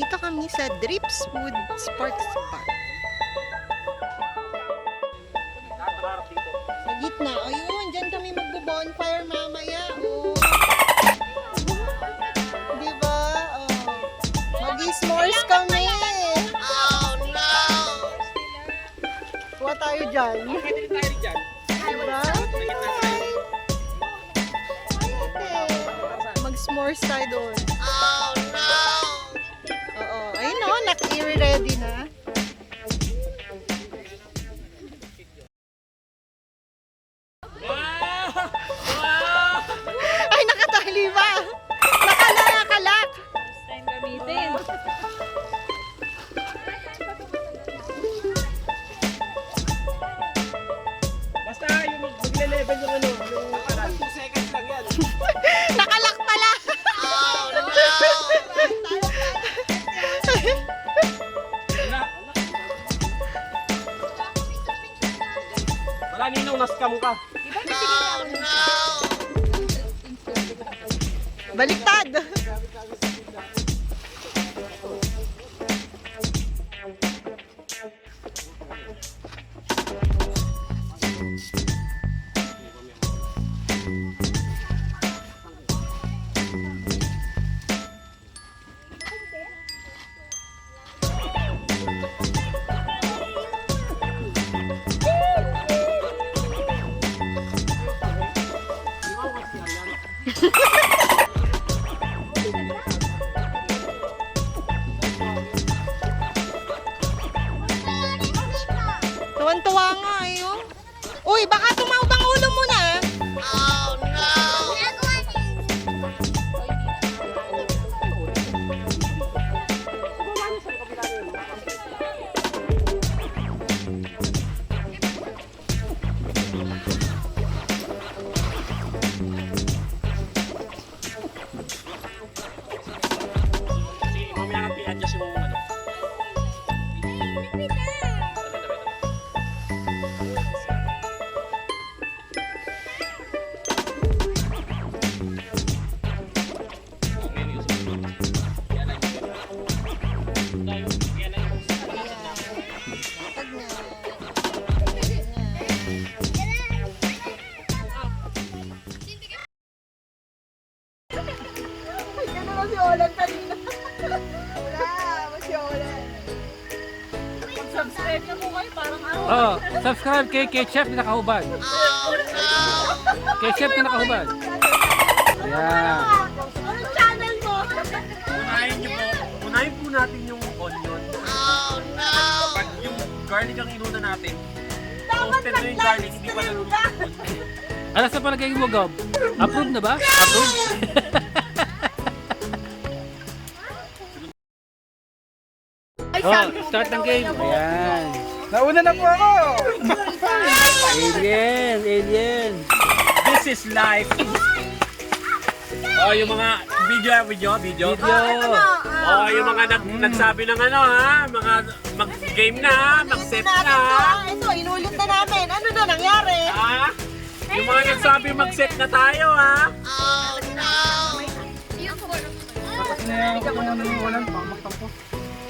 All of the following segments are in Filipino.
Nandito kami sa Dripswood Sports Bar. Sa gitna. Ayun, dyan kami magbo-bonfire mamaya. Oh. Diba? Oh. Mag-s'mores kami. Oh, no! Kuha tayo dyan. Pwede rin tayo dyan. Diba? Mag-s'mores tayo doon. Oh, no! Oo. Ayun o, naki-ready na. Ay, nakatali ba? Nakalak! First time gamitin. Basta yung magle-level yung ano, yung parang 2 seconds lang yan. Nakalak pala! Oh, no! Wala ninong na-scam ka. Baliktad! Tuwan-tuwa nga eh, oh. Uy, baka tumawag ang ulo mo na. Oh, no! Kasi mamaya natin i-adjust yung ano. Tag na. Gano'n na si Olan kanina. Wala, si Olan. Mag-subscribe na po kayo parang araw. Oh, subscribe kay Chef na nakahubad. Kay Chef na nakahubad. Ayan. Anong channel mo? Unahin po natin yung onion. Oh no! Pag yung garlic ang inuna natin, toasted na yung garlic, hindi pa naluluto. Ano sa palagay mo, Gob? Approve na ba? Approve? Oh, start ng game. Ayan. Nauna na po ako! Alien. This is life! Oh, yung mga video. Video. Oh, yung mga nagsabi ng ano ha, mga mag-game na ha, mag-set na ha. Ito, inulit na namin. Ano na nangyari? Ha? Yung mga nagsabi mag-set na tayo ha.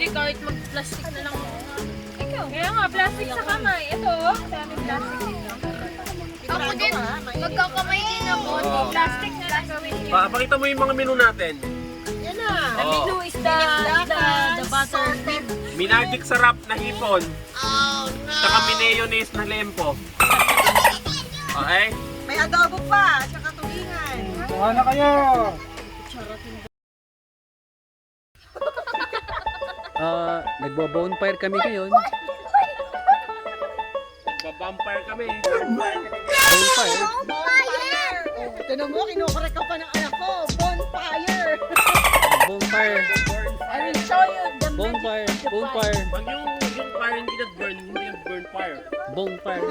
Hindi, kahit mag-plastic na lang muna. Ikaw? Kaya nga, plastic sa kamay. Ito, oh. Dami plastic dito. Ako din, magkakamay din ako. Plastic na lang gawin niyo. Pakita mo yung mga menu natin. Yan na. The menu is the butter beef. Minagic sarap na hipon. Oh no! Saka mayonnaise na lempo. Okay? May adobo pa, tsaka tulingan. Ano kayo? Nagbo-bonfire kami ngayon. Vampire kami. Bonfire. Bonfire! Oh, tinan mo, kinukorek ka pa ng anak ko. Bonfire! Bonfire. I will show you the Bonfire. Bonfire. Pag yung fire hindi nag-burn, hindi nag-burn fire. Bonfire.